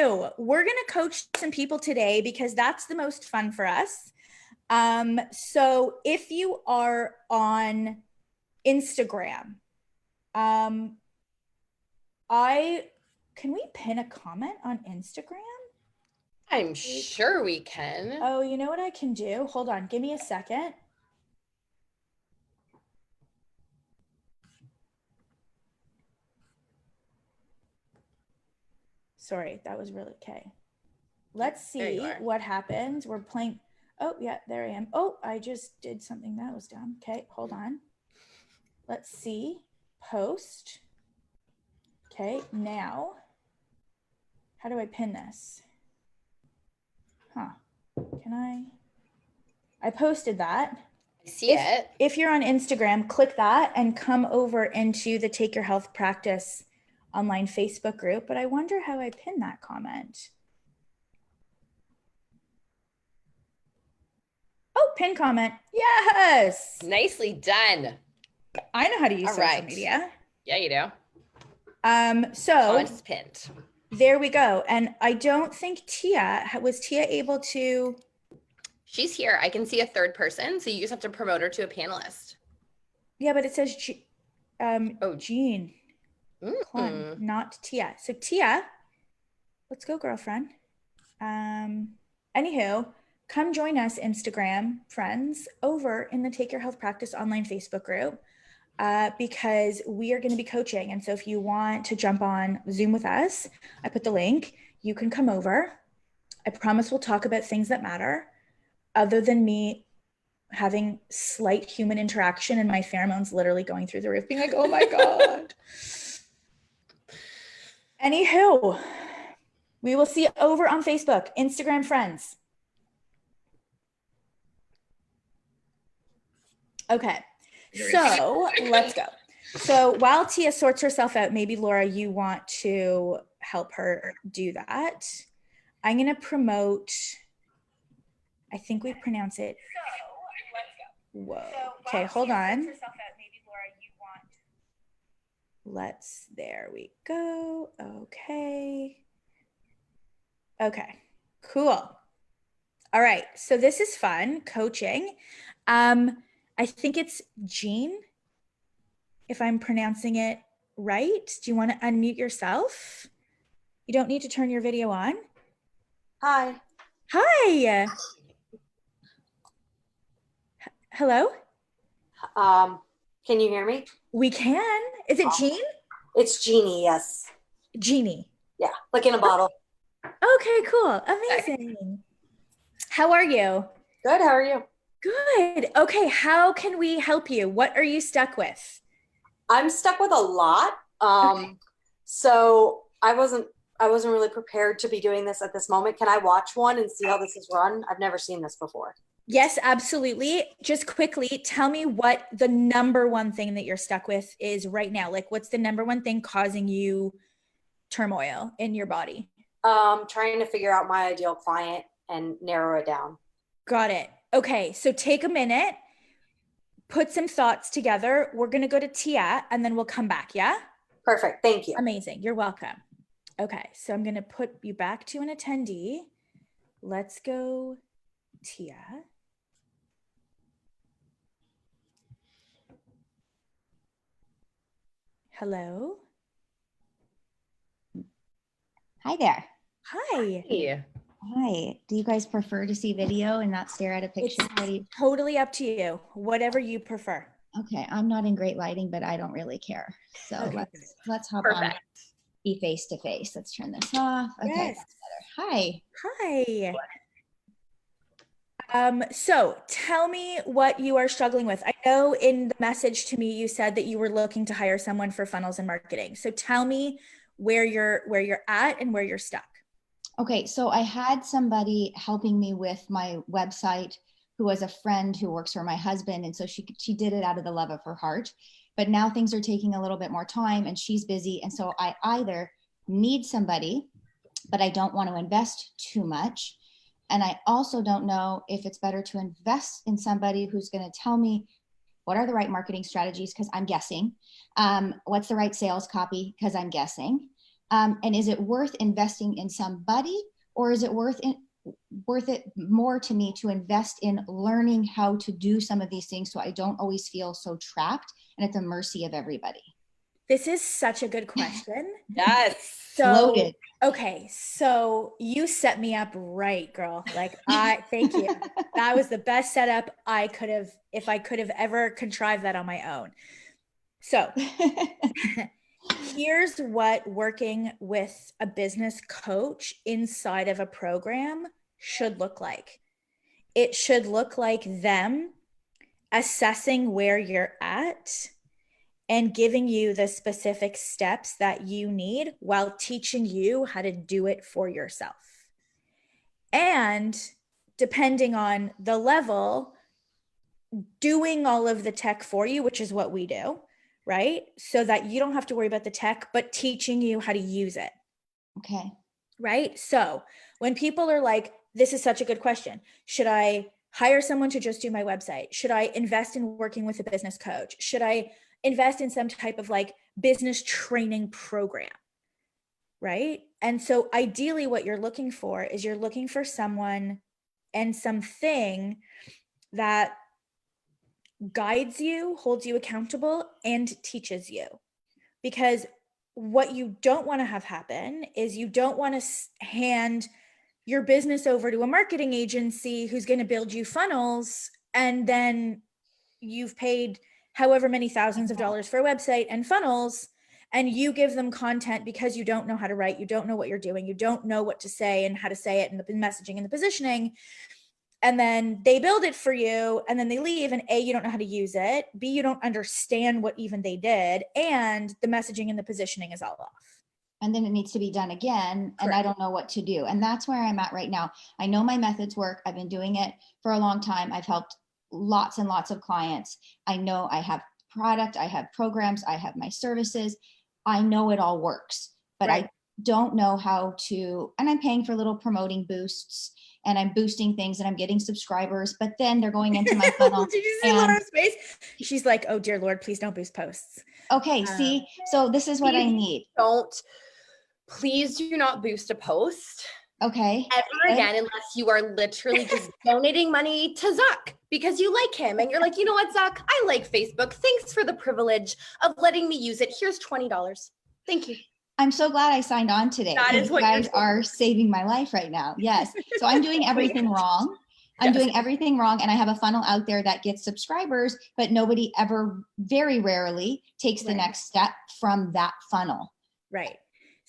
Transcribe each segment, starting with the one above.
Anywho, we're going to coach some people today because that's the most fun for us. So if you are on Instagram, can we pin a comment on Instagram? I'm sure we can. Oh, you know what I can do? Hold on, give me a second. Sorry, that was really okay. Let's see what happens. We're playing. Oh, yeah, there I am. Oh, I just did something that was dumb. Okay, hold on. Let's see. Post. Okay, now, how do I pin this? Can I posted that. I see it. If you're on Instagram, click that and come over into the Take Your Health Practice online Facebook group. But I wonder how I pin that comment. Oh, pin comment. Yes. Nicely done. I know how to use social media. Yeah, you do. So comment is pinned. There we go. And I don't think was Tia able to? She's here. I can see a third person. So you just have to promote her to a panelist. Yeah, but it says Jean. Clun, not Tia. So Tia, let's go, girlfriend. Anywho, come join us, Instagram friends, over in the Take Your Health Practice online Facebook group, because we are going to be coaching. And so if you want to jump on Zoom with us, I put the link. You can come over. I promise we'll talk about things that matter, other than me having slight human interaction and my pheromones literally going through the roof, being like, oh my God. Anywho, we will see you over on Facebook, Instagram friends. Okay, so let's go. So while Tia sorts herself out, maybe Laura, you want to help her do that. I'm going to promote, I think we pronounce it. Whoa. Okay, hold on. There we go. Okay, cool. All right, so this is fun, coaching. I think it's Jean, if I'm pronouncing it right. Do you want to unmute yourself? You don't need to turn your video on. Hi. Hi. Hello? Can you hear me? We can. Is it Jean? It's Jeannie, yes. Jeannie. Yeah, like in a bottle. Okay, cool. Amazing. How are you? Good, how are you? Good. Okay, how can we help you? What are you stuck with? I'm stuck with a lot. So I wasn't really prepared to be doing this at this moment. Can I watch one and see how this is run? I've never seen this before. Yes, absolutely. Just quickly, tell me what the number one thing that you're stuck with is right now. Like, what's the number one thing causing you turmoil in your body? Trying to figure out my ideal client and narrow it down. Got it. Okay, so take a minute, put some thoughts together. We're going to go to Tia and then we'll come back, yeah? Perfect, thank you. Amazing, you're welcome. Okay, so I'm going to put you back to an attendee. Let's go, Tia. Hello? Hi there. Hi. Hey. Hi. Do you guys prefer to see video and not stare at a picture? It's totally up to you. Whatever you prefer. Okay, I'm not in great lighting, but I don't really care. So Okay, let's hop Perfect. on. Be face to face. Let's turn this off. Okay, Yes. that's better. Hi. Hi. So tell me what you are struggling with. I know in the message to me you said that you were looking to hire someone for funnels and marketing. So tell me where you're at and where you're stuck. Okay, so I had somebody helping me with my website who was a friend who works for my husband, and so she did it out of the love of her heart. But now things are taking a little bit more time and she's busy, and so I either need somebody, but I don't want to invest too much. And I also don't know if it's better to invest in somebody who's going to tell me what are the right marketing strategies, because I'm guessing. What's the right sales copy, because I'm guessing. And is it worth investing in somebody, or is it worth it more to me to invest in learning how to do some of these things so I don't always feel so trapped and at the mercy of everybody? This is such a good question. Yes. So, Loaded. okay, so you set me up right, girl. Like, thank you. That was the best setup I could have, if I could have ever contrived that on my own. So, here's what working with a business coach inside of a program should look like. It should look like them assessing where you're at and giving you the specific steps that you need while teaching you how to do it for yourself. And depending on the level, doing all of the tech for you, which is what we do, right? So that you don't have to worry about the tech, but teaching you how to use it. Okay. Right? So when people are like, this is such a good question. Should I hire someone to just do my website? Should I invest in working with a business coach? Should I invest in some type of like business training program? Right? And so ideally what you're looking for is you're looking for someone and something that guides you, holds you accountable, and teaches you. Because what you don't want to have happen is you don't want to hand your business over to a marketing agency who's going to build you funnels, and then you've paid however many thousands of dollars for a website and funnels, and you give them content because you don't know how to write, you don't know what you're doing, you don't know what to say and how to say it, and the messaging and the positioning. And then they build it for you, and then they leave, and A, you don't know how to use it, B, you don't understand what even they did, and the messaging and the positioning is all off. And then it needs to be done again, and I don't know what to do. And that's where I'm at right now. I know my methods work. I've been doing it for a long time. I've helped lots and lots of clients. I know I have product, I have programs, I have my services. I know it all works, but I don't know how to, and I'm paying for little promoting boosts, and I'm boosting things, and I'm getting subscribers, but then they're going into my funnel. Did you see Laura's face? She's like, oh dear Lord, please don't boost posts. Okay, see, so this is what I need. Please do not boost a post. Okay. Ever again, unless you are literally just donating money to Zuck because you like him and you're like, you know what, Zuck, I like Facebook. Thanks for the privilege of letting me use it. Here's $20. Thank you. I'm so glad I signed on today. That is what you guys are saving my life right now. Yes. So I'm doing everything wrong. I'm doing everything wrong. And I have a funnel out there that gets subscribers, but nobody ever, very rarely takes the next step from that funnel. Right.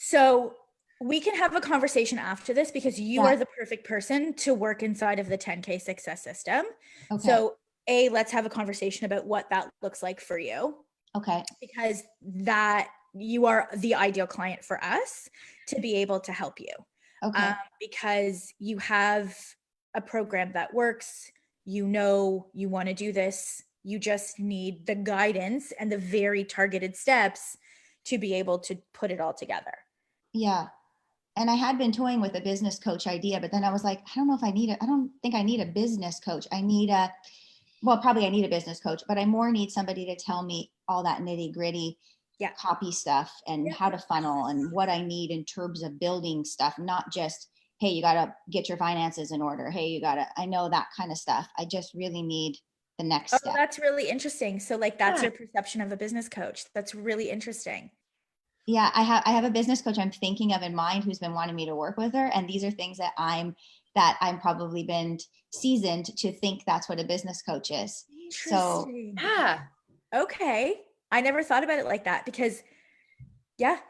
So we can have a conversation after this because you are the perfect person to work inside of the 10K success system. Okay. So let's have a conversation about what that looks like for you. Okay. Because that you are the ideal client for us to be able to help you. Okay. Because you have a program that works, you know, you want to do this. You just need the guidance and the very targeted steps to be able to put it all together. Yeah. And I had been toying with a business coach idea, but then I was like, I don't know if I need it. I don't think I need a business coach. I need probably I need a business coach, but I more need somebody to tell me all that nitty gritty copy stuff and how to funnel and what I need in terms of building stuff, not just, hey, you got to get your finances in order. Hey, I know that kind of stuff. I just really need the next step. That's really interesting. So like, that's your perception of a business coach. That's really interesting. Yeah, I have a business coach I'm thinking of in mind who's been wanting me to work with her. And these are things that I'm probably been seasoned to think that's what a business coach is. So yeah. Okay. I never thought about it like that because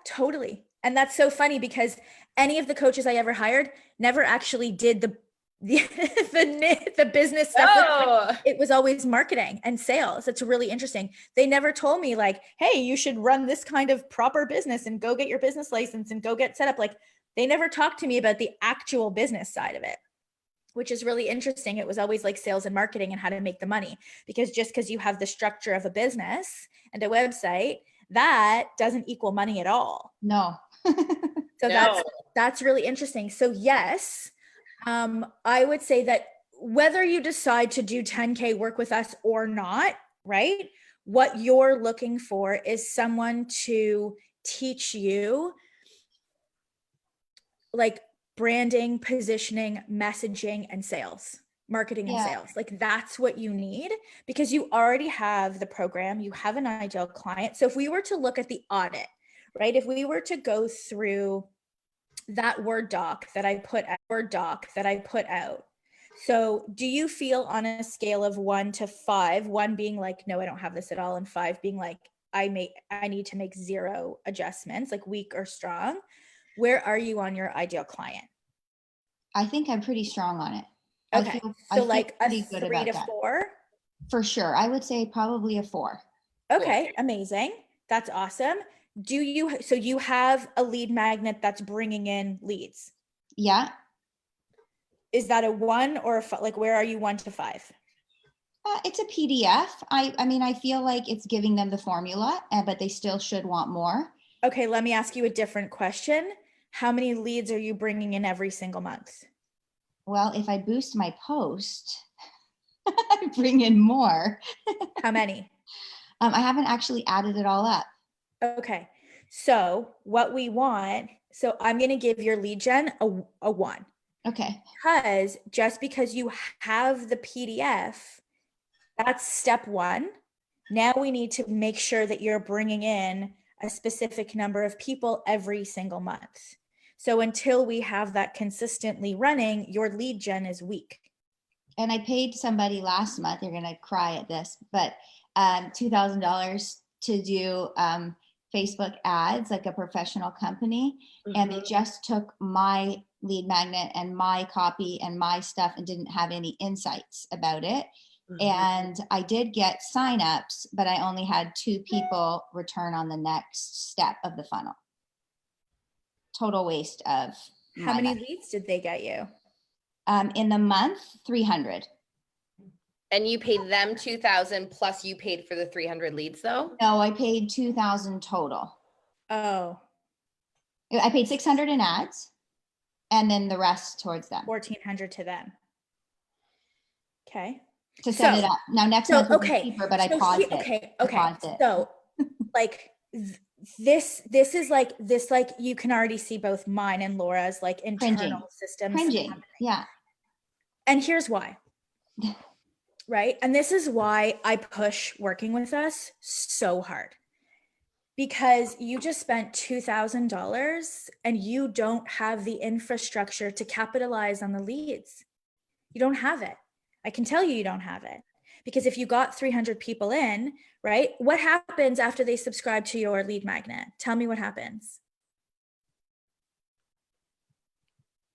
totally. And that's so funny because any of the coaches I ever hired never actually did the business stuff. Oh. It was always marketing and sales. It's really interesting. They never told me like, hey, you should run this kind of proper business and go get your business license and go get set up. Like they never talked to me about the actual business side of it, which is really interesting. It was always like sales and marketing and how to make the money, because just because you have the structure of a business and a website, that doesn't equal money at all. No. So that's really interesting. So yes, I would say that whether you decide to do 10K work with us or not, right? What you're looking for is someone to teach you like branding, positioning, messaging, and sales, marketing and sales. Like that's what you need because you already have the program, you have an ideal client. So if we were to look at the audit, right? If we were to go through that Word doc that I put out. So do you feel on a scale of 1 to 5, 1 being like, no, I don't have this at all, and 5 being like, I need to make 0 adjustments, like weak or strong, where are you on your ideal client? I think I'm pretty strong on it. Okay. I feel like a pretty good 3 about to that. 4? For sure. I would say probably a 4. Okay, amazing. That's awesome. So you have a lead magnet that's bringing in leads? Yeah. Is that a 1 or a 5? Like, where are you 1 to 5? It's a PDF. I mean, I feel like it's giving them the formula, but they still should want more. Okay, let me ask you a different question. How many leads are you bringing in every single month? Well, if I boost my post, I bring in more. How many? I haven't actually added it all up. Okay, so what we want, so I'm going to give your lead gen a 1. Okay. Because just because you have the PDF, that's step 1. Now we need to make sure that you're bringing in a specific number of people every single month. So until we have that consistently running, your lead gen is weak. And I paid somebody last month, you're going to cry at this, but $2,000 to do Facebook ads, like a professional company. Mm-hmm. And they just took my lead magnet and my copy and my stuff and didn't have any insights about it. Mm-hmm. And I did get signups, but I only had 2 people return on the next step of the funnel. Total waste of How many leads did they get you? In the month, 300. And you paid them 2,000 plus you paid for the 300 leads though? No, I paid 2,000 total. Oh. I paid 600 in ads and then the rest towards them. 1,400 to them. Okay. To set it up. Now next month will be cheaper, but I paused it. Okay. Paused it. So like this is like this, like you can already see both mine and Laura's like internal systems. Cringing. Yeah. And here's why. Right. And this is why I push working with us so hard. Because you just spent $2,000 and you don't have the infrastructure to capitalize on the leads. You don't have it. I can tell you don't have it. Because if you got 300 people in, right, what happens after they subscribe to your lead magnet? Tell me what happens.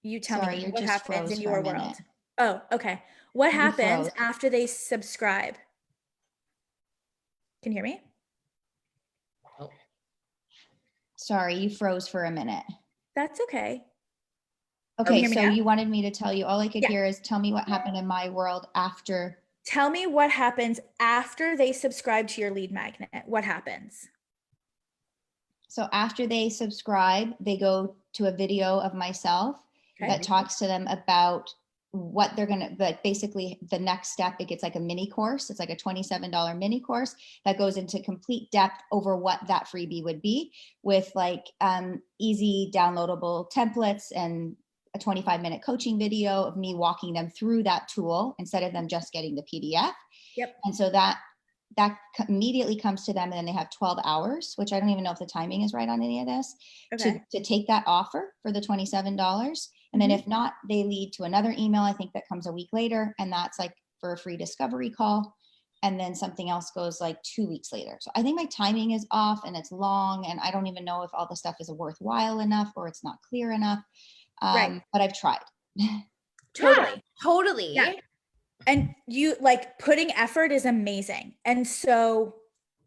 You tell me what happens in your world. Oh, okay. What happens after they subscribe? Can you hear me? Oh. Sorry, you froze for a minute. That's okay. Okay, so you wanted me to tell you, all I could hear is tell me what happened in my world after. Tell me what happens after they subscribe to your lead magnet. What happens? So after they subscribe, they go to a video of myself that talks to them about what they're going to, but basically the next step, it gets like a mini course. It's like a $27 mini course that goes into complete depth over what that freebie would be with like easy downloadable templates and a 25-minute coaching video of me walking them through that tool instead of them just getting the PDF. Yep. And so that immediately comes to them, and then they have 12 hours, which I don't even know if the timing is right on any of this, to take that offer for the $27. And then if not, they lead to another email, I think that comes a week later, and that's like for a free discovery call. And then something else goes like 2 weeks later. So I think my timing is off and it's long, and I don't even know if all the stuff is worthwhile enough or it's not clear enough. But I've tried. Totally. Yeah. And you like putting effort is amazing. And so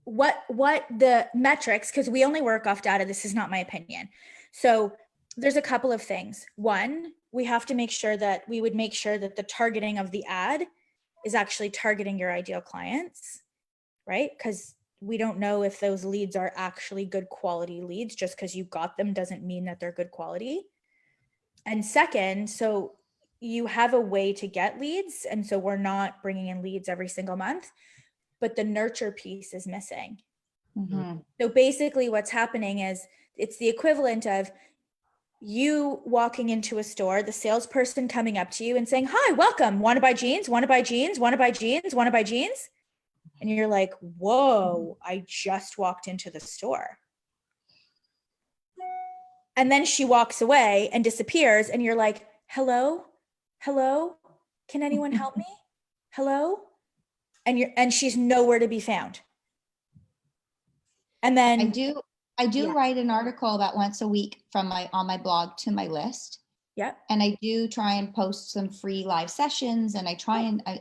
what the metrics, because we only work off data, this is not my opinion. So there's a couple of things. One, we have to make sure that the targeting of the ad is actually targeting your ideal clients, right? Because we don't know if those leads are actually good quality leads. Just because you got them doesn't mean that they're good quality. And second, so you have a way to get leads. And so we're not bringing in leads every single month, but the nurture piece is missing. Mm-hmm. So basically what's happening is it's the equivalent of you walking into a store, the salesperson coming up to you and saying, "Hi, welcome. Want to buy jeans? Want to buy jeans? Want to buy jeans? Want to buy jeans?" And you're like, "Whoa, I just walked into the store." And then she walks away and disappears. And you're like, "Hello? Hello? Can anyone help me? Hello?" And she's nowhere to be found. And then I do write an article about once a week on my blog to my list. Yep. And I do try and post some free live sessions, and I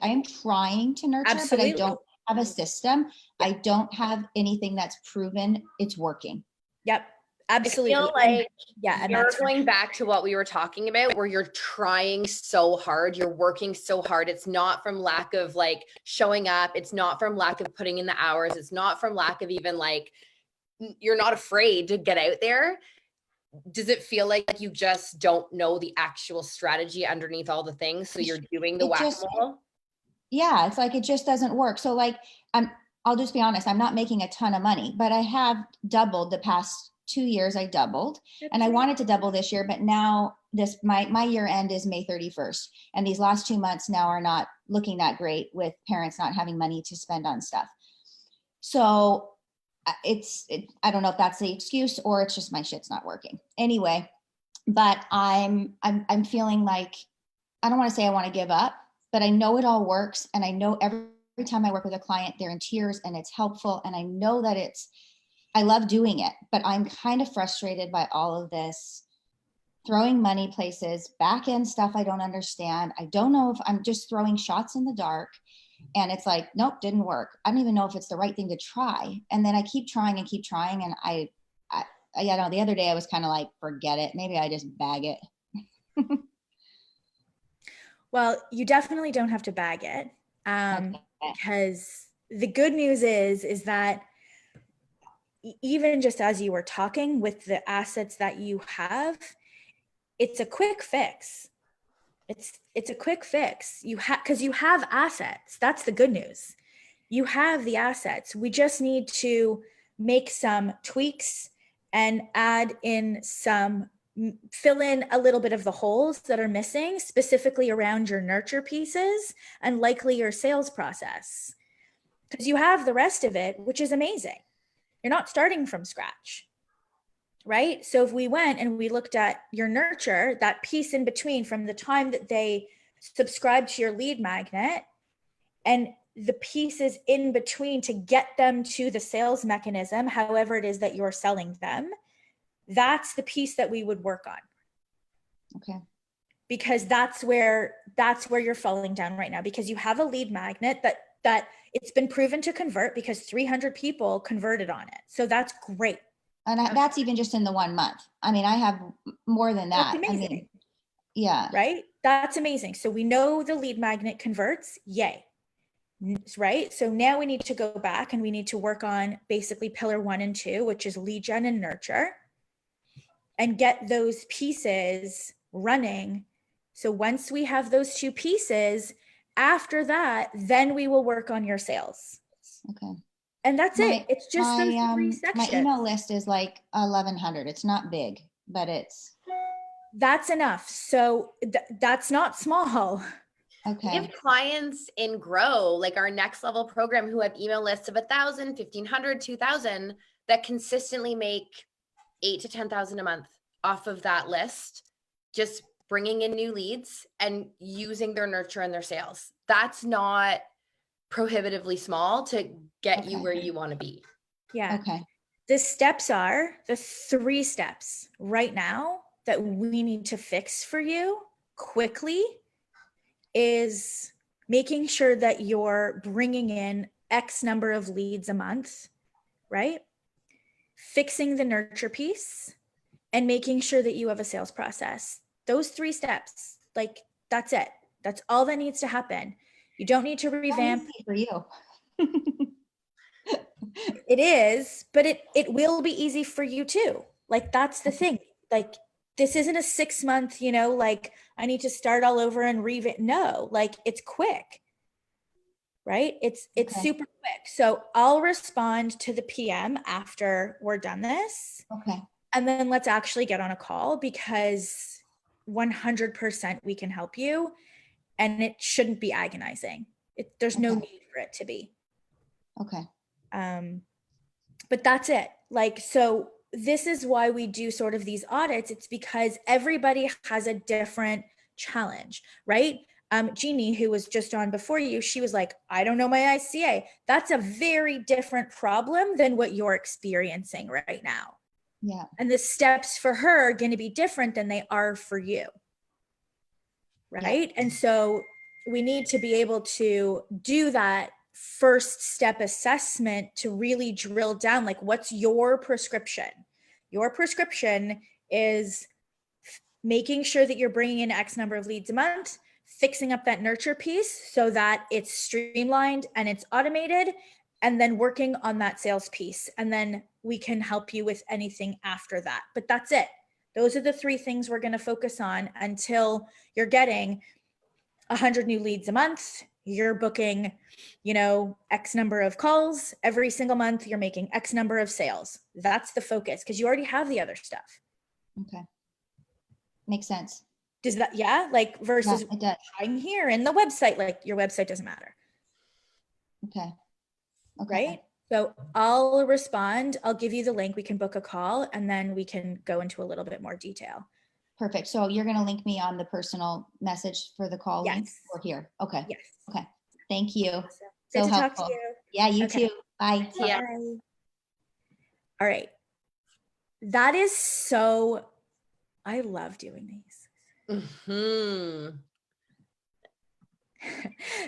am trying to nurture, Absolutely. but I don't have a system. I don't have anything that's proven it's working. Yep. Absolutely. I feel like and you're that's going back to what we were talking about, where you're trying so hard, you're working so hard. It's not from lack of like showing up. It's not from lack of putting in the hours. It's not from lack of even like, you're not afraid to get out there. Does it feel like you just don't know the actual strategy underneath all the things? So you're doing the whack-a-mole? Yeah, it's like, it just doesn't work. So like, I'll just be honest, I'm not making a ton of money, but I have doubled the past 2 years. I doubled. And I wanted to double this year, but now my year end is May 31st. And these last 2 months now are not looking that great, with parents not having money to spend on stuff. So I don't know if that's the excuse or it's just my shit's not working. Anyway, but I'm feeling like, I don't want to say I want to give up, but I know it all works. And I know every time I work with a client, they're in tears and it's helpful. And I know that I love doing it, but I'm kind of frustrated by all of this throwing money places, back end stuff I don't understand. I don't know if I'm just throwing shots in the dark. And it's like, nope, didn't work. I don't even know if it's the right thing to try. And then I keep trying. And I know the other day I was kind of like, forget it. Maybe I just bag it. Well, you definitely don't have to bag it. Because the good news is that even just as you were talking, with the assets that you have, it's a quick fix. It's a quick fix. Because you have assets. That's the good news. You have the assets. We just need to make some tweaks and fill in a little bit of the holes that are missing, specifically around your nurture pieces and likely your sales process. Because you have the rest of it, which is amazing. You're not starting from scratch. Right? So if we went and we looked at your nurture, that piece in between from the time that they subscribe to your lead magnet and the pieces in between to get them to the sales mechanism, however it is that you're selling them, that's the piece that we would work on. Okay. Because that's where you're falling down right now, because you have a lead magnet that it's been proven to convert because 300 people converted on it. So that's great. And that's even just in the 1 month. I mean, I have more than that. That's amazing. I mean, yeah. Right? That's amazing. So we know the lead magnet converts. Yay. Right? So now we need to go back and we need to work on basically pillar 1 and 2, which is lead gen and nurture, and get those pieces running. So once we have those 2 pieces, after that, then we will work on your sales. Okay. And that's it. It's just those 3 sections. My email list is like 1,100. It's not big, but that's enough. So that's not small. Okay. We have clients in Grow, like our next level program, who have email lists of 1,000, 1,500, 2,000 that consistently make 8 to 10,000 a month off of that list, just bringing in new leads and using their nurture and their sales. That's not prohibitively small to get you where you want to be. Yeah. Okay. The 3 steps right now that we need to fix for you quickly is making sure that you're bringing in X number of leads a month, right? Fixing the nurture piece and making sure that you have a sales process. Those 3 steps, like that's it. That's all that needs to happen. You don't need to revamp. Easy for you. It is, but it will be easy for you too. Like that's the thing. Like this isn't a 6 month, like I need to start all over and revamp. No, like it's quick, right? It's super quick. So I'll respond to the PM after we're done this. Okay. And then let's actually get on a call, because 100% we can help you, and it shouldn't be agonizing. There's no need for it to be. Okay. But that's it. Like, so this is why we do sort of these audits. It's because everybody has a different challenge, right? Jeannie, who was just on before you, she was like, I don't know my ICA. That's a very different problem than what you're experiencing right now. Yeah. And the steps for her are going to be different than they are for you. Right. Yeah. And so we need to be able to do that first step assessment to really drill down, like, what's your prescription? Your prescription is making sure that you're bringing in X number of leads a month, fixing up that nurture piece so that it's streamlined and it's automated, and then working on that sales piece. And then we can help you with anything after that. But that's it. Those are the 3 things we're going to focus on until you're getting 100 new leads a month. You're booking, X number of calls every single month. You're making X number of sales. That's the focus, because you already have the other stuff. Okay. Makes sense. Does that, like, versus trying here in the website, like, your website doesn't matter. Okay. Right? So I'll respond. I'll give you the link. We can book a call, and then we can go into a little bit more detail. Perfect. So you're going to link me on the personal message for the call link or here? Okay. Yes. Okay. Thank you. Awesome. So Good to helpful. talk to you. Yeah, you too. Bye. Yeah. Bye. All right. That is so, I love doing these. Mm-hmm.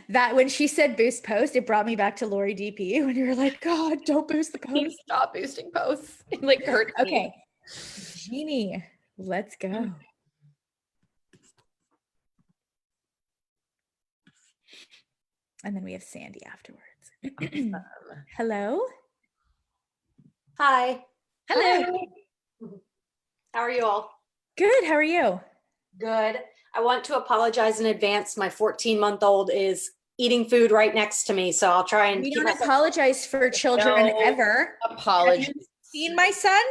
That when she said boost post, it brought me back to Lori DP when you were like, God, don't boost the post. Stop boosting posts. It like hurts me. Okay. Jeannie, let's go. And then we have Sandy afterwards. Hello. Hi. Hello. How are you all? Good. How are you? Good. I want to apologize in advance. My 14-month-old is eating food right next to me, so I'll try and We don't apologize for children ever. Apologies. Have you seen my son?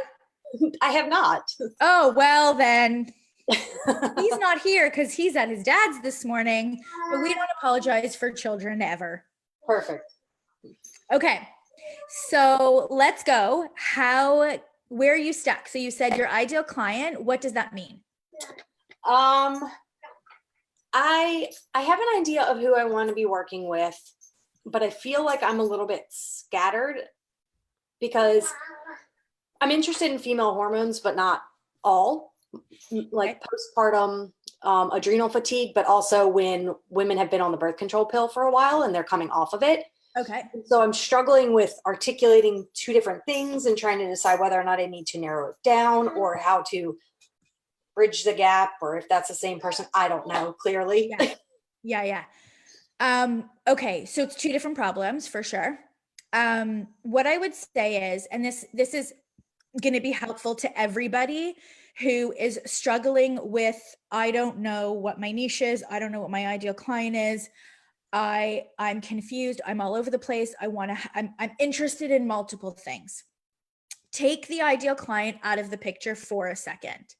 I have not. Oh, well then. He's not here because he's at his dad's this morning, but we don't apologize for children ever. Perfect. Okay. So let's go. Where are you stuck? So you said your ideal client. What does that mean? I have an idea of who I want to be working with, but I feel like I'm a little bit scattered because I'm interested in female hormones, but not all, like postpartum adrenal fatigue, but also when women have been on the birth control pill for a while and they're coming off of it. Okay. So I'm struggling with articulating 2 different things and trying to decide whether or not I need to narrow it down or how to bridge the gap, or if that's the same person. I don't know clearly. Yeah. Okay. So it's 2 different problems for sure. What I would say is, and this is going to be helpful to everybody who is struggling with, I don't know what my niche is. I don't know what my ideal client is. I'm confused. I'm all over the place. I'm interested in multiple things. Take the ideal client out of the picture for a second.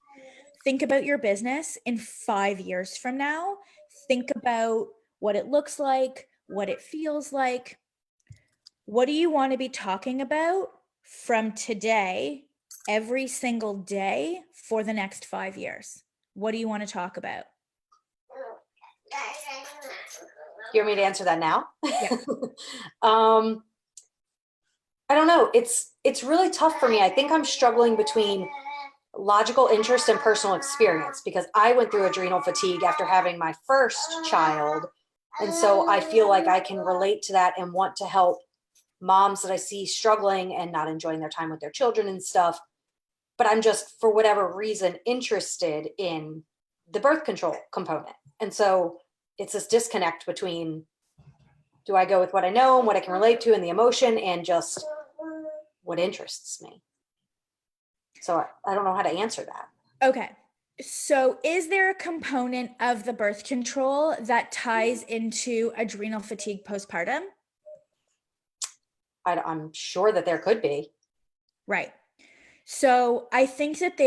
Think about your business in 5 years from now. Think about what it looks like, what it feels like. What do you want to be talking about from today, every single day for the next 5 years? What do you want to talk about? You want me to answer that now? Yeah. I don't know. It's really tough for me. I think I'm struggling between logical interest and personal experience because I went through adrenal fatigue after having my first child. And so I feel like I can relate to that and want to help moms that I see struggling and not enjoying their time with their children and stuff. But I'm just, for whatever reason, interested in the birth control component. And so it's this disconnect between, do I go with what I know and what I can relate to and the emotion and just what interests me? So I don't know how to answer that. Okay. So is there a component of the birth control that ties into adrenal fatigue postpartum? I'm sure that there could be. Right. So I think that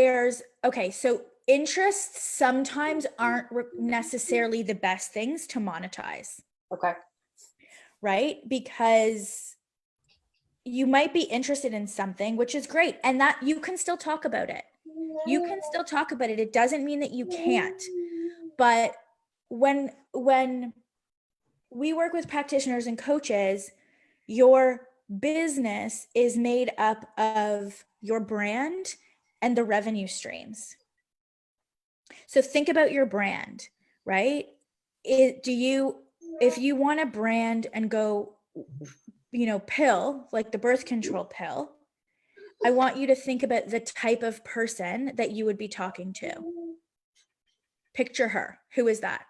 so interests sometimes aren't necessarily the best things to monetize. Okay. Right? Because you might be interested in something, which is great. And that you can still talk about it. You can still talk about it. It doesn't mean that you can't. But when we work with practitioners and coaches, your business is made up of your brand and the revenue streams. So think about your brand, right? If you want a brand and go, pill, like the birth control pill, I want you to think about the type of person that you would be talking to. Picture her. Who is that?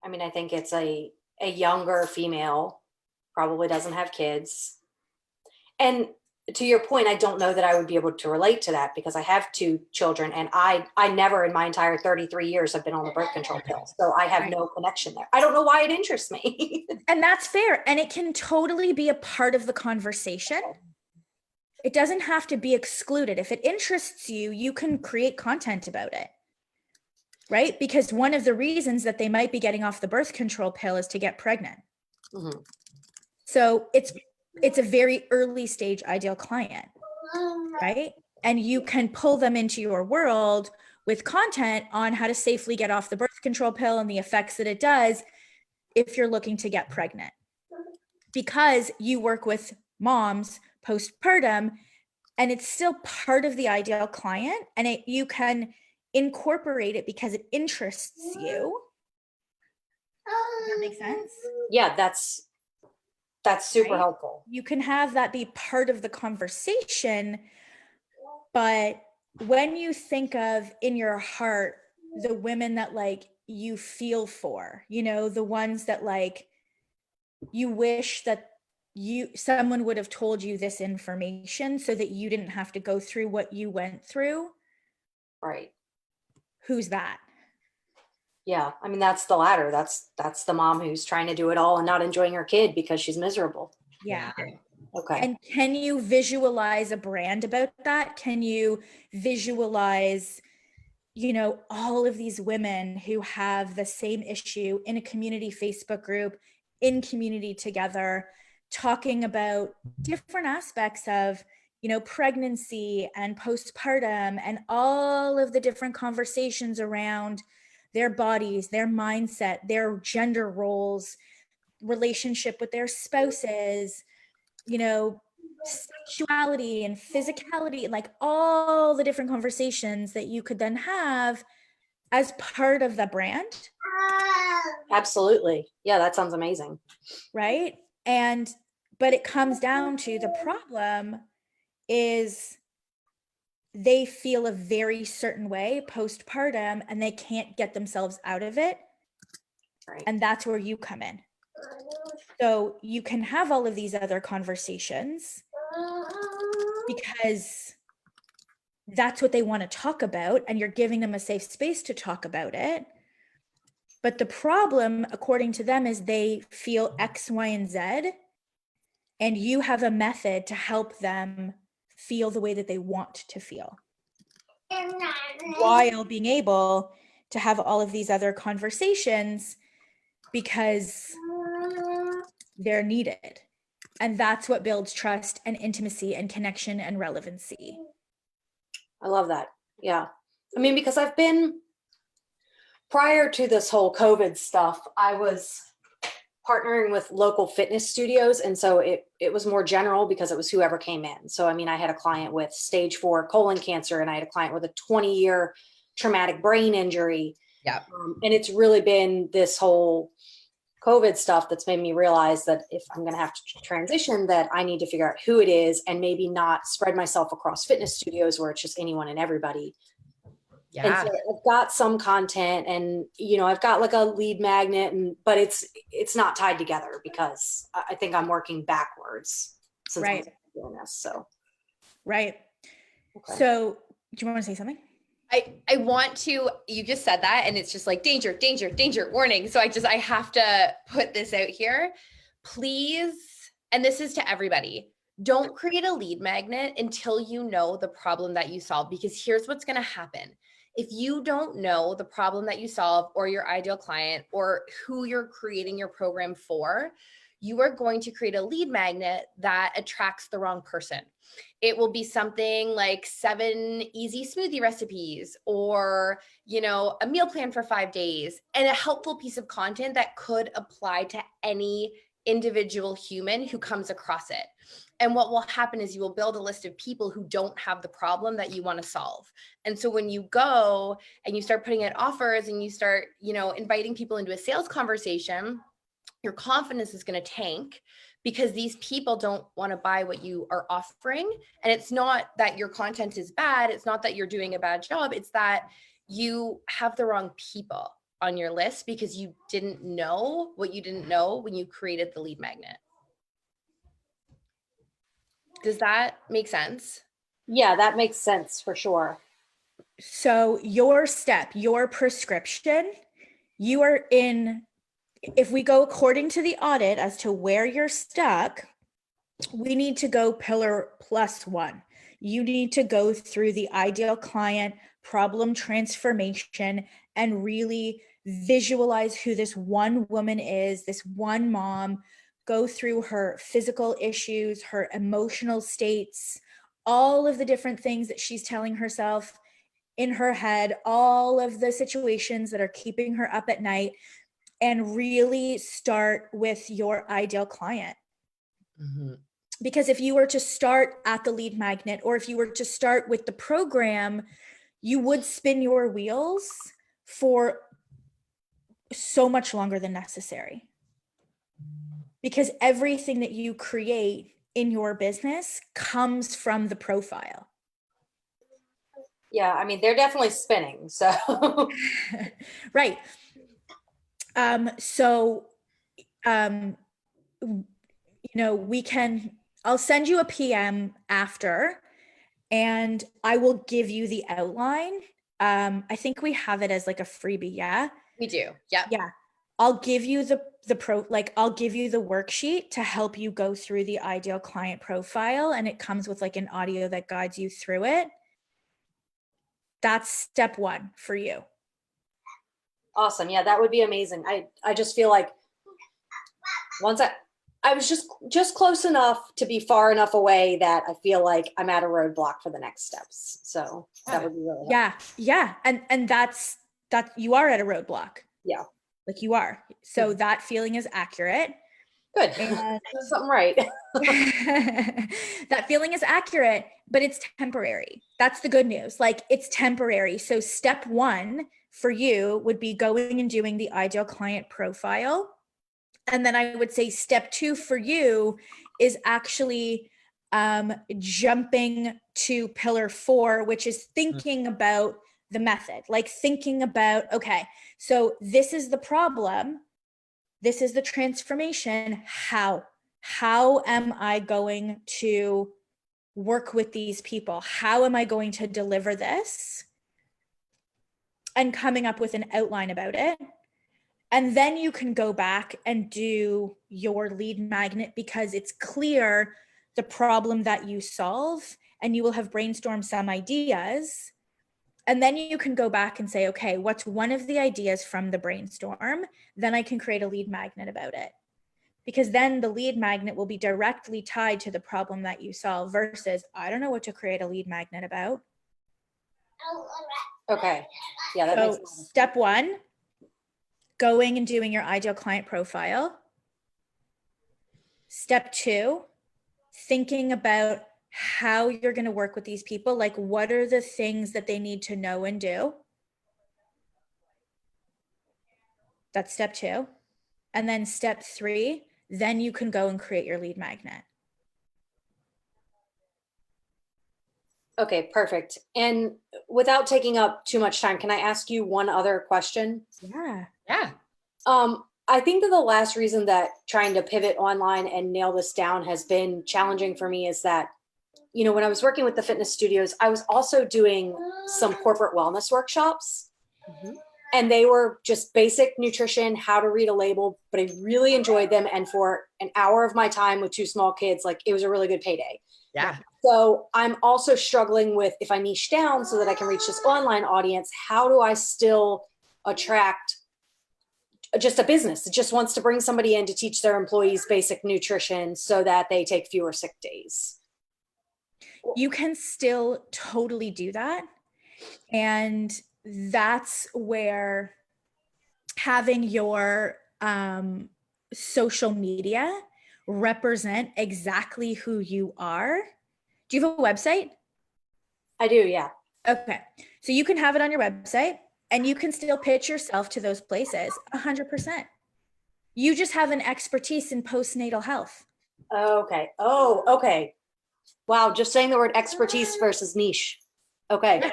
I mean, I think it's a younger female, probably doesn't have kids. And to your point, I don't know that I would be able to relate to that because I have 2 children and I never in my entire 33 years have been on the birth control pill. So I have no connection there. I don't know why it interests me. And that's fair. And it can totally be a part of the conversation. It doesn't have to be excluded. If it interests you, you can create content about it. Right? Because one of the reasons that they might be getting off the birth control pill is to get pregnant. Mm-hmm. So it's a very early stage ideal client, right? And you can pull them into your world with content on how to safely get off the birth control pill and the effects that it does if you're looking to get pregnant. Because you work with moms postpartum, and it's still part of the ideal client, and you can incorporate it because it interests you. Does that make sense? Yeah, that's super helpful. You can have that be part of the conversation, but when you think of in your heart the women that like you feel for, the ones that like you wish that someone would have told you this information so that you didn't have to go through what you went through. Right. Who's that? Yeah. I mean, that's the latter. That's the mom who's trying to do it all and not enjoying her kid because she's miserable. Yeah. Okay. And can you visualize a brand about that? Can you visualize, all of these women who have the same issue in a community Facebook group, in community together, talking about different aspects of, pregnancy and postpartum and all of the different conversations around their bodies, their mindset, their gender roles, relationship with their spouses, sexuality and physicality, like all the different conversations that you could then have as part of the brand. Absolutely. Yeah, that sounds amazing. Right? But it comes down to the problem is they feel a very certain way postpartum and they can't get themselves out of it. Right. And that's where you come in. So you can have all of these other conversations because that's what they want to talk about, and you're giving them a safe space to talk about it. But the problem, according to them, is they feel X, Y, and Z, and you have a method to help them feel the way that they want to feel, while being able to have all of these other conversations because they're needed. And that's what builds trust and intimacy and connection and relevancy. I love that. Yeah. I mean, because I've been, prior to this whole COVID stuff, I was partnering with local fitness studios. And so it was more general because it was whoever came in. So, I mean, I had a client with stage 4 colon cancer, and I had a client with a 20-year traumatic brain injury. Yeah. And it's really been this whole COVID stuff that's made me realize that if I'm going to have to transition, that I need to figure out who it is and maybe not spread myself across fitness studios where it's just anyone and everybody. Yeah. And so I've got some content, and I've got like a lead magnet, but it's not tied together because I think I'm working backwards since I'm doing this. So right. Okay. So do you want to say something? I want to, you just said that, and it's just like danger, danger, danger, warning. So I have to put this out here, please. And this is to everybody. don't create a lead magnet until you know the problem that you solve, because here's what's going to happen. If you don't know the problem that you solve or your ideal client or who you're creating your program for, you are going to create a lead magnet that attracts the wrong person. It will be something like 7 easy smoothie recipes or, a meal plan for 5 days and a helpful piece of content that could apply to any individual human who comes across it. And what will happen is you will build a list of people who don't have the problem that you want to solve. And so when you go and you start putting out offers and you start, inviting people into a sales conversation, your confidence is going to tank because these people don't want to buy what you are offering. And it's not that your content is bad. It's not that you're doing a bad job. It's that you have the wrong people on your list because you didn't know what you didn't know when you created the lead magnet. Does that make sense? Yeah, that makes sense for sure. So your prescription, you are in, if we go according to the audit as to where you're stuck, we need to go pillar +1. You need to go through the ideal client problem transformation and really visualize who this one woman is, this one mom, go through her physical issues, her emotional states, all of the different things that she's telling herself in her head, all of the situations that are keeping her up at night, and really start with your ideal client. Mm-hmm. Because if you were to start at the lead magnet, or if you were to start with the program, you would spin your wheels for so much longer than necessary. Because everything that you create in your business comes from the profile. Yeah, I mean, they're definitely spinning, so. Right. I'll send you a PM after, and I will give you the outline. I think we have it as like a freebie. Yeah, we do. Yeah. Yeah. I'll give you I'll give you the worksheet to help you go through the ideal client profile, and it comes with like an audio that guides you through it. That's step 1 for you. Awesome. Yeah, that would be amazing. I just feel like once I was just close enough to be far enough away that I feel like I'm at a roadblock for the next steps. So that would be really helpful. Yeah. And that you are at a roadblock. Yeah. Like you are. So that feeling is accurate. Good. And something right. That feeling is accurate, but it's temporary. That's the good news. Like it's temporary. So step 1 for you would be going and doing the ideal client profile. And then I would say step 2 for you is actually jumping to pillar 4, which is thinking about the method, like thinking about, okay, so this is the problem. This is the transformation. How am I going to work with these people? How am I going to deliver this? And coming up with an outline about it. And then you can go back and do your lead magnet because it's clear the problem that you solve, and you will have brainstormed some ideas. And then you can go back and say, okay, what's one of the ideas from the brainstorm? Then I can create a lead magnet about it. Because then the lead magnet will be directly tied to the problem that you solve versus, I don't know what to create a lead magnet about. Okay. Yeah, that makes sense. Step 1, going and doing your ideal client profile. Step 2, thinking about how you're going to work with these people. Like, what are the things that they need to know and do? That's step 2. And then step 3, then you can go and create your lead magnet. Okay, perfect. And without taking up too much time, can I ask you one other question? Yeah. I think that the last reason that trying to pivot online and nail this down has been challenging for me is that, when I was working with the fitness studios, I was also doing some corporate wellness workshops. Mm-hmm. And they were just basic nutrition, how to read a label, but I really enjoyed them. And for an hour of my time with 2 small kids, like it was a really good payday. Yeah. So I'm also struggling with, if I niche down so that I can reach this online audience, how do I still attract just a business that just wants to bring somebody in to teach their employees basic nutrition so that they take fewer sick days? You can still totally do that. And that's where having your social media represent exactly who you are. Do you have a website? I do, yeah. Okay. So you can have it on your website and you can still pitch yourself to those places 100%. You just have an expertise in postnatal health. Okay. Oh, okay. Wow. Just saying the word expertise versus niche. Okay.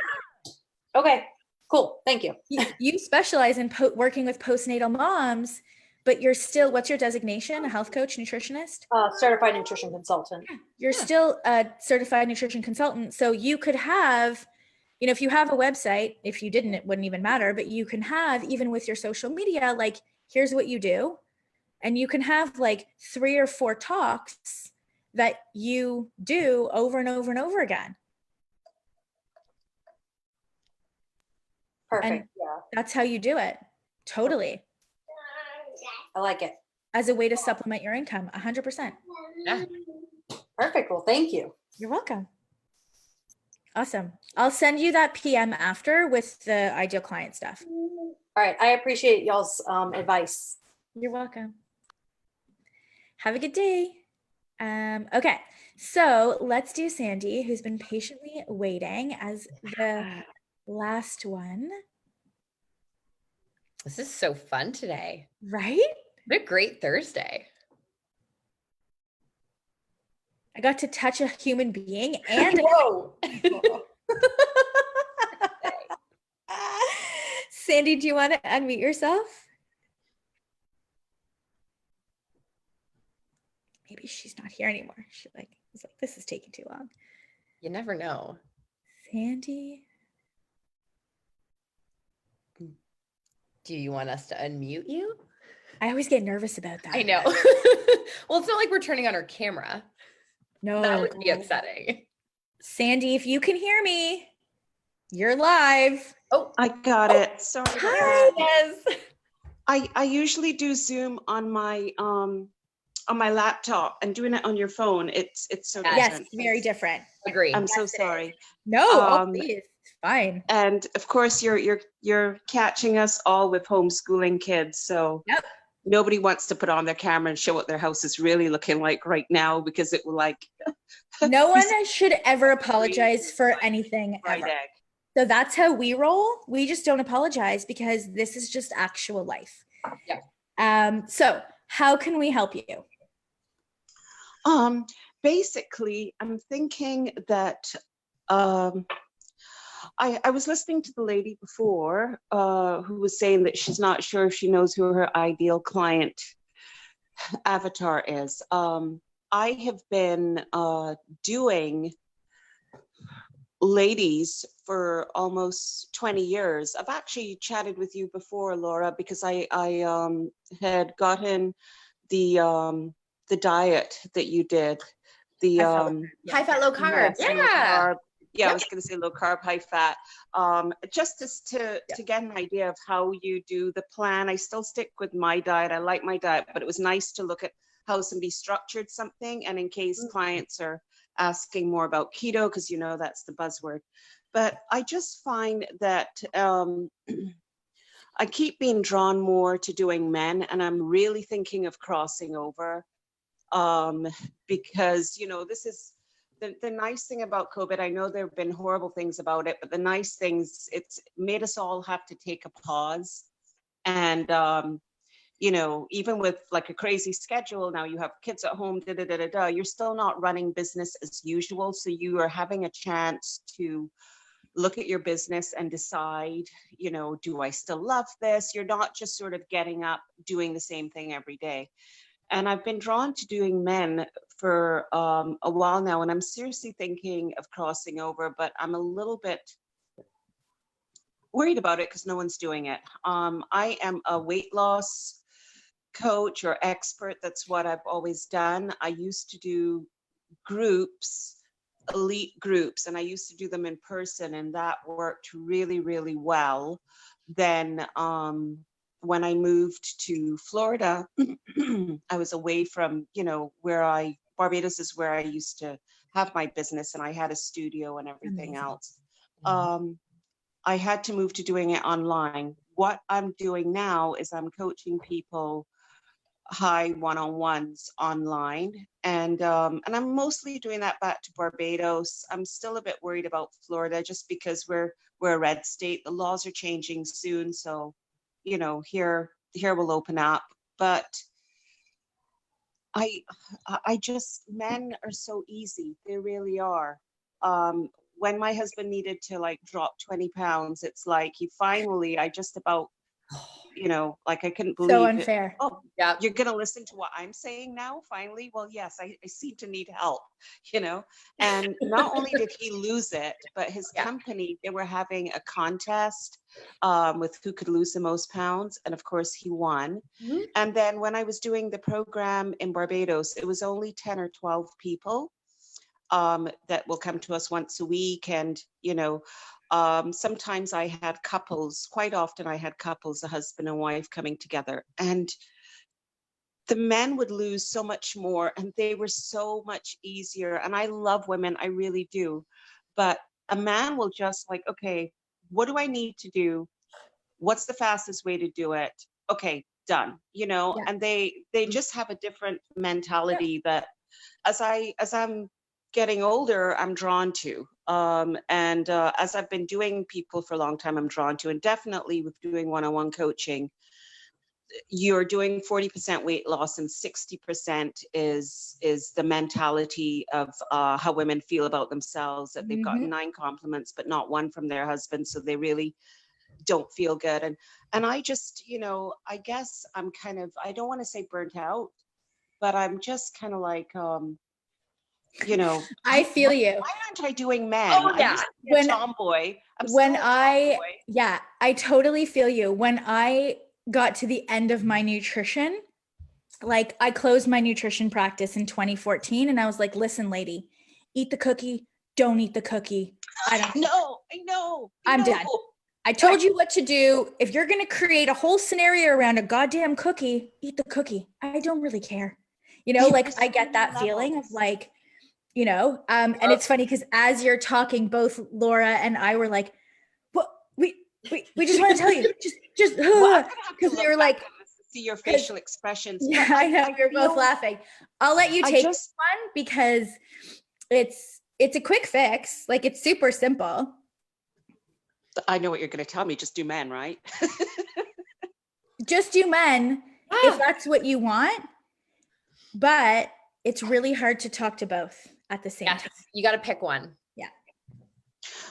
Okay. Cool. Thank you. You specialize in working with postnatal moms, but you're still, what's your designation? A health coach, nutritionist? Certified nutrition consultant. You're still a certified nutrition consultant. So you could have, you know, if you have a website, if you didn't, it wouldn't even matter, but you can have, even with your social media, like, here's what you do. And you can have like 3 or 4 talks that you do over and over and over again. Perfect. And yeah. that's how you do it. Totally. I like it. As a way to supplement your income, 100%. Yeah. Perfect. Well, thank you. You're welcome. Awesome. I'll send you that PM after with the ideal client stuff. All right. I appreciate y'all's advice. You're welcome. Have a good day. Okay, so let's do Sandy, who's been patiently waiting as the last one. This is so fun today. Right? What a great Thursday. I got to touch a human being and Whoa. Sandy, do you want to unmute yourself? Maybe she's not here anymore. She was like, this is taking too long. You never know. Sandy. Do you want us to unmute you? I always get nervous about that. I know. Well, it's not like we're turning on our camera. No. That would be upsetting. Sandy, if you can hear me, you're live. Oh, I got it. Sorry. Hi. yes. I usually do Zoom on my laptop, and doing it on your phone, it's so Yes, different. very different. Agree. I'm so sorry. No, please. It's fine. And of course, you're catching us all with homeschooling kids, so Yep. nobody wants to put on their camera and show what their house is really looking like right now, because it will like. No one should ever apologize for anything Fried ever. egg. So that's how we roll. We just don't apologize because this is just actual life. Yeah. So how can we help you? Basically, I'm thinking that I was listening to the lady before who was saying that she's not sure if she knows who her ideal client avatar is. I have been doing ladies for almost 20 years. I've actually chatted with you before, Laura, because I had gotten the diet that you did, the High fat, low carb. yes, low carb. Yeah, Yep. I was going to say low carb, high fat. Just as to get an idea of how you do the plan. I still stick with my diet. I like my diet, but it was nice to look at how somebody structured something, and in case clients are asking more about keto, because you know that's the buzzword. But I just find that I keep being drawn more to doing men, and I'm really thinking of crossing over because, you know, this is the nice thing about COVID. I know there have been horrible things about it, but the nice things, it's made us all have to take a pause. And, you know, even with like a crazy schedule, now you have kids at home, you're still not running business as usual. So you are having a chance to look at your business and decide, you know, do I still love this? You're not just sort of getting up, doing the same thing every day. And I've been drawn to doing men for a while now, and I'm seriously thinking of crossing over, but I'm a little bit worried about it because no one's doing it. I am a weight loss coach or expert. That's what I've always done. I used to do groups, elite groups, and I used to do them in person, and that worked really, really well. Then when I moved to Florida, I was away from, Barbados is where I used to have my business, and I had a studio and everything else. I had to move to doing it online. What I'm doing now is I'm coaching people high one-on-ones online, and I'm mostly doing that back to Barbados. I'm still a bit worried about Florida just because we're a red state. The laws are changing soon, so here will open up. But I just, men are so easy. They really are. When my husband needed to like drop 20 pounds, it's like I just about, like I couldn't believe So it. unfair. Oh, Yeah. you're going to listen to what I'm saying now, finally? Well, yes, I seem to need help, And not only did he lose it, but his company, they were having a contest with who could lose the most pounds. And of course, he won. Mhm. And then when I was doing the program in Barbados, it was only 10 or 12 people that will come to us once a week. And, sometimes I had couples, quite often I had couples, a husband and wife coming together. And the men would lose so much more and they were so much easier. And I love women, I really do. But a man will just like, okay, what do I need to do? What's the fastest way to do it? Okay, done, and they just have a different mentality that as I'm getting older, I'm drawn to. And as I've been doing people for a long time, I'm drawn to, and definitely with doing one-on-one coaching, you're doing 40% weight loss and 60% is the mentality of how women feel about themselves, that they've gotten 9 compliments, but not one from their husband. So they really don't feel good. And I just, I guess I'm kind of, I don't want to say burnt out, but I'm just kind of like, I feel you. Why aren't I doing men? Oh, yeah. I used to be a tomboy. I totally feel you. When I got to the end of my nutrition, like I closed my nutrition practice in 2014 and I was like, listen, lady, eat the cookie, don't eat the cookie. I know. I'm done. I told you what to do. If you're going to create a whole scenario around a goddamn cookie, eat the cookie. I don't really care. Like I get that feeling of like, and it's funny because as you're talking, both Laura and I were like, what? We just want to tell you, just, because we were like, see your facial expressions. Yeah, I know. You're both laughing. I'll let you take this one because it's a quick fix. Like it's super simple. I know what you're going to tell me. Just do men, right? Just do men if that's what you want. But it's really hard to talk to both at the same time. You got to pick one. Yeah.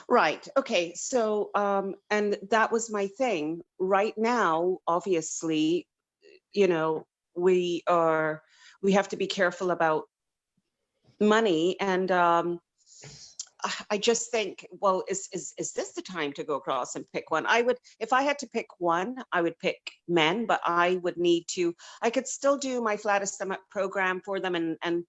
Right. Okay. So, and that was my thing. Right now, obviously, we have to be careful about money. And I just think, well, is this the time to go across and pick one? If I had to pick one, I would pick men, but I could still do my flattest stomach program for them. And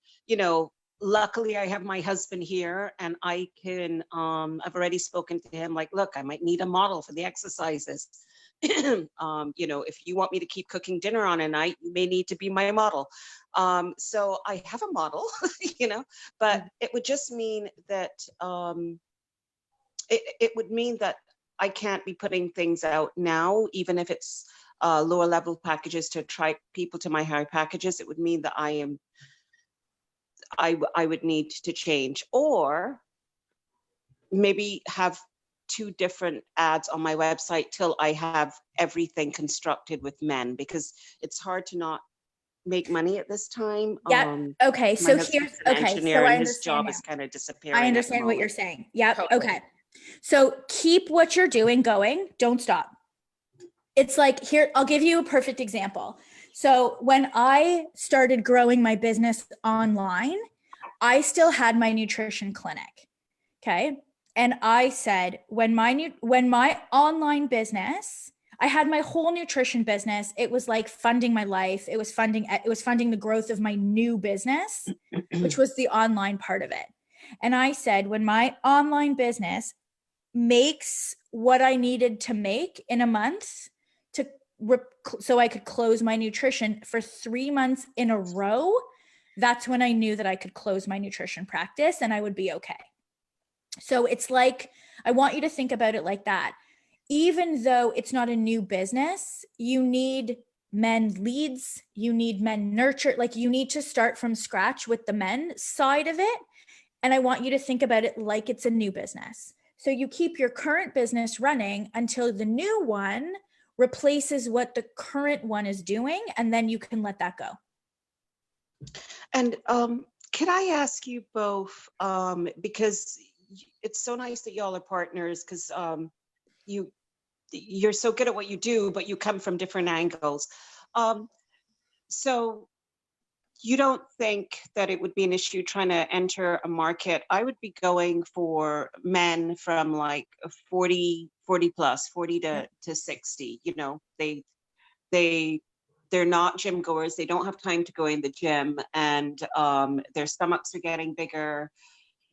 luckily I have my husband here and I can, I've already spoken to him, like, look, I might need a model for the exercises. If you want me to keep cooking dinner on a night, you may need to be my model. So I have a model, but it would just mean that it would mean that I can't be putting things out now, even if it's lower level packages to attract people to my higher packages. It would mean that I would need to change, or maybe have 2 different ads on my website till I have everything constructed with men, because it's hard to not make money at this time. Yeah. Okay. So here's engineer, so and his job is kind of disappearing. I understand what you're saying. Yep. Totally. Okay. So keep what you're doing going. Don't stop. It's like here, I'll give you a perfect example. So when I started growing my business online, I still had my nutrition clinic. Okay. And I said, when my online business, I had my whole nutrition business. It was like funding my life. It was funding the growth of my new business, which was the online part of it. And I said, when my online business makes what I needed to make in a month to so I could close my nutrition for 3 months in a row, that's when I knew that I could close my nutrition practice and I would be okay. So it's like, I want you to think about it like that. Even though it's not a new business, you need men leads, you need men nurture, like you need to start from scratch with the men side of it. And I want you to think about it like it's a new business. So you keep your current business running until the new one replaces what the current one is doing, and then you can let that go. And can I ask you both, because it's so nice that y'all are partners, because you're so good at what you do, but you come from different angles. So you don't think that it would be an issue trying to enter a market? I would be going for men from like 40 plus, 40 to 60. You know, they're not gym goers. They don't have time to go in the gym, and their stomachs are getting bigger.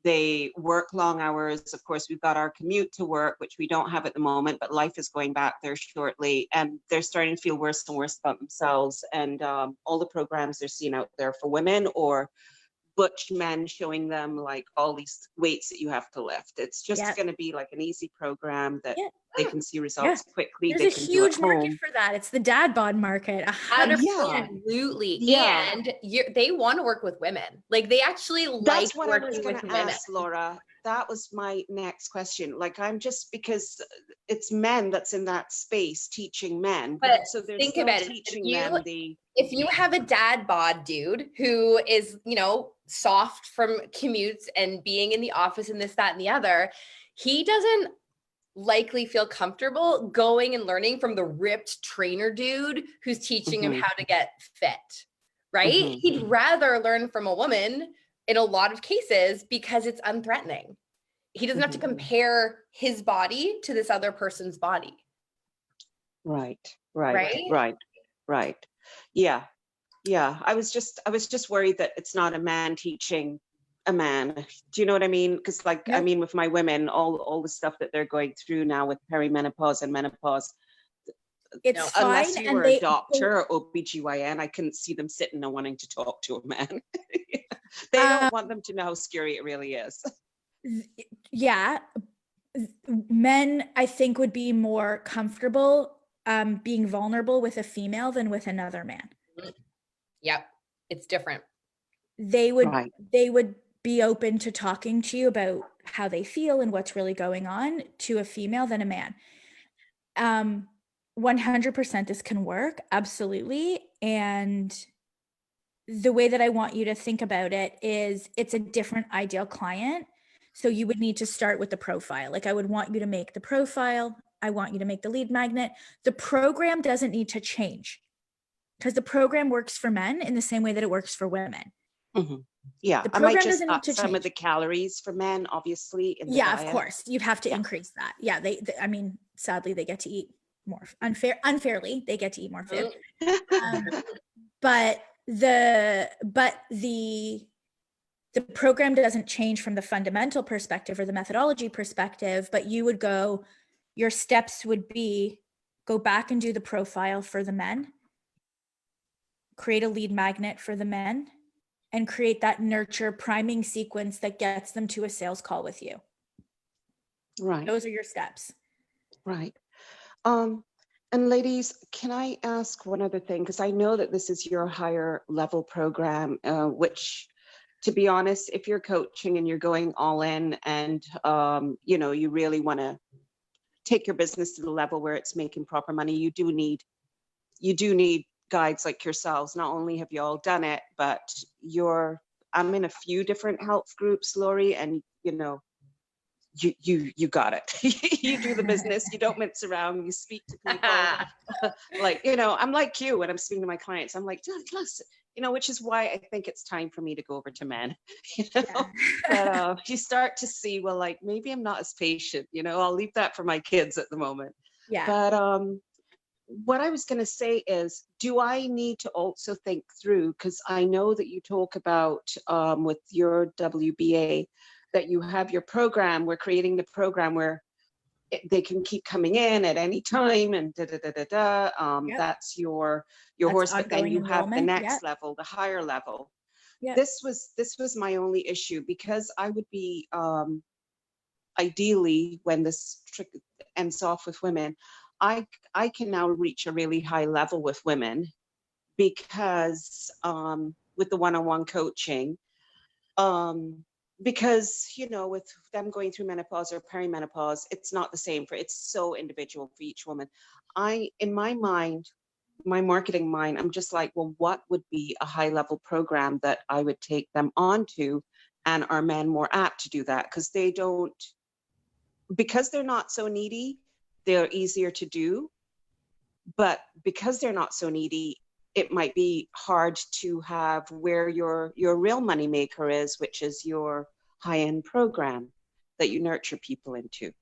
They work long hours. Of course, we've got our commute to work, which we don't have at the moment, but life is going back there shortly. And they're starting to feel worse and worse about themselves. And all the programs they're seeing out there for women, or butch men showing them like all these weights that you have to lift. It's just going to be like an easy program that they can see results quickly. There's a huge market for that. It's the dad bod market. 100%. Absolutely. Yeah. And they want to work with women. Like they actually That's like what I was working going with to women. ask, Laura. That was my next question. Like, I'm just, because it's men that's in that space teaching men. But so they're think still about it. teaching them If you have a dad bod dude who is, you know, soft from commutes and being in the office and this, that, and the other, he doesn't likely feel comfortable going and learning from the ripped trainer dude who's teaching him how to get fit, right? He'd rather learn from a woman in a lot of cases because it's unthreatening. He doesn't have to compare his body to this other person's body. Right. Yeah. I was just worried that it's not a man teaching a man. Do you know what I mean? Because like, I mean, with my women, all the stuff that they're going through now with perimenopause and menopause, it's fine. Unless you were a doctor or OBGYN, I couldn't see them sitting and wanting to talk to a man. They don't want them to know how scary it really is. Yeah. Men, I think, would be more comfortable being vulnerable with a female than with another man. Yep. It's different. They would be open to talking to you about how they feel and what's really going on to a female than a man. 100% this can work. Absolutely. And the way that I want you to think about it is it's a different ideal client. So you would need to start with the profile. Like I would want you to make the profile. I want you to make the lead magnet. The program doesn't need to change because the program works for men in the same way that it works for women. Yeah, the I might program just doesn't need up to some change. of the calories for men, obviously. In the Yeah, diet. of course. You'd have to increase that. Yeah, they I mean, sadly, they get to eat more unfairly. They get to eat more food. But the program doesn't change from the fundamental perspective or the methodology perspective, but your steps would be go back and do the profile for the men, create a lead magnet for the men, and create that nurture priming sequence that gets them to a sales call with you. Right. Those are your steps. Right. And ladies, can I ask one other thing? Because I know that this is your higher level program, which, to be honest, if you're coaching and you're going all in and, you really want to take your business to the level where it's making proper money, you do need guides like yourselves. Not only have you all done it, but I'm in a few different health groups, Lori, and, you got it. You do the business, you don't mince around, you speak to people. Like, you know, I'm like you when I'm speaking to my clients, I'm like, listen, you know, which is why I think it's time for me to go over to men, you know. But you start to see, well, like, maybe I'm not as patient, you know. I'll leave that for my kids at the moment. Yeah. But what I was going to say is, do I need to also think through, because I know that you talk about with your WBA that you have your program, we're creating the program where they can keep coming in at any time and da da da da da. Yep. That's your That's horse, but then ongoing you have the enrollment. next Yep. level, the higher level. Yep. This was my only issue, because I would be ideally, when this trick ends off with women, I can now reach a really high level with women, because with the one-on-one coaching, because, you know, with them going through menopause or perimenopause, it's not the same it's so individual for each woman. In my mind, my marketing mind, I'm just like, well, what would be a high level program that I would take them onto, and are men more apt to do that? Because they're not so needy, they're easier to do. But because they're not so needy, it might be hard to have where your real money maker is, which is your high-end program that you nurture people into.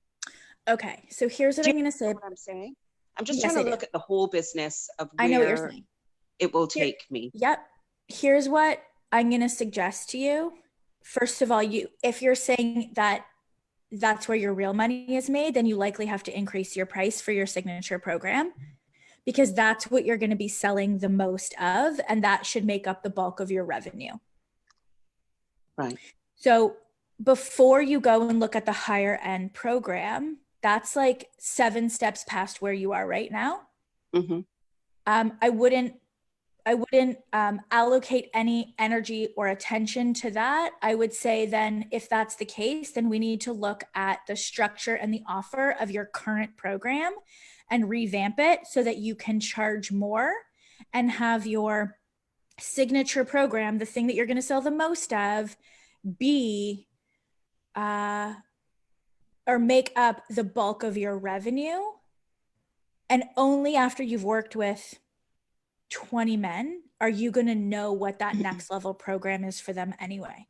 Okay, so here's what Do I'm you going to say. know what I'm saying? I'm just Yes, trying I to do. look at the whole business of I know what you're where saying. it will take me. Yep. Here's what I'm going to suggest to you. First of all, if you're saying that that's where your real money is made, then you likely have to increase your price for your signature program, because that's what you're going to be selling the most of, and that should make up the bulk of your revenue. Right. So before you go and look at the higher end program, that's like 7 steps past where you are right now. Mm-hmm. I wouldn't allocate any energy or attention to that. I would say then, if that's the case, then we need to look at the structure and the offer of your current program and revamp it so that you can charge more and have your signature program, the thing that you're going to sell the most of, be or make up the bulk of your revenue. And only after you've worked with 20 men are you going to know what that next level program is for them anyway.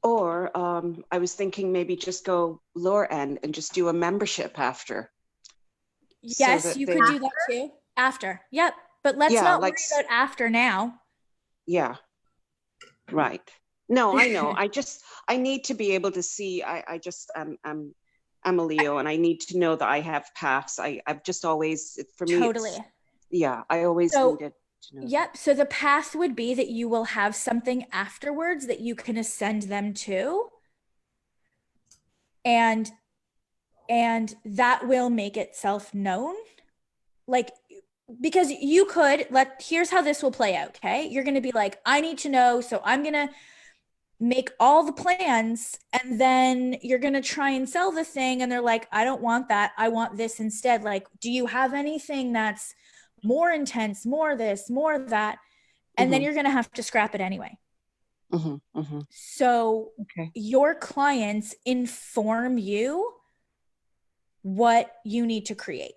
Or I was thinking maybe just go lower end and just do a membership after. Yes, so you could do that too. After. Yep. But let's not worry about after now. Yeah. Right. No, I know. I need to be able to see. I'm a Leo, and I need to know that I have paths. I've just always, for me, totally. I always needed to know. Yep. So the path would be that you will have something afterwards that you can ascend them to. And that will make itself known. Like, because you could here's how this will play out. Okay. You're going to be like, I need to know. So I'm going to make all the plans, and then you're going to try and sell the thing. And they're like, I don't want that. I want this instead. Like, do you have anything that's more intense, more this, more that? And then you're going to have to scrap it anyway. So your clients inform you what you need to create.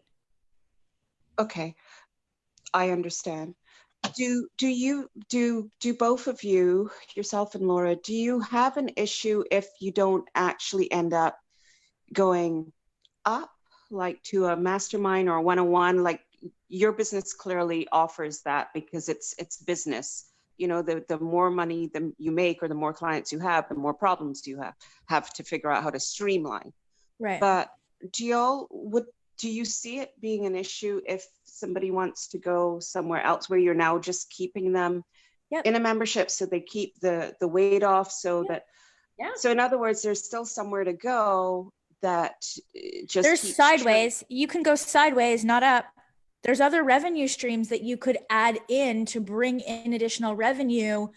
Okay. I understand. Do both of you, yourself and Laura, do you have an issue if you don't actually end up going up, like to a mastermind or a one-on-one? Like, your business clearly offers that, because it's business. You know, the more money you make, or the more clients you have, the more problems you have to figure out how to streamline. Right. But do you see it being an issue if somebody wants to go somewhere else, where you're now just keeping them in a membership so they keep the weight off, so that so in other words, there's still somewhere to go, that just there's sideways. You can go sideways, not up. There's other revenue streams that you could add in to bring in additional revenue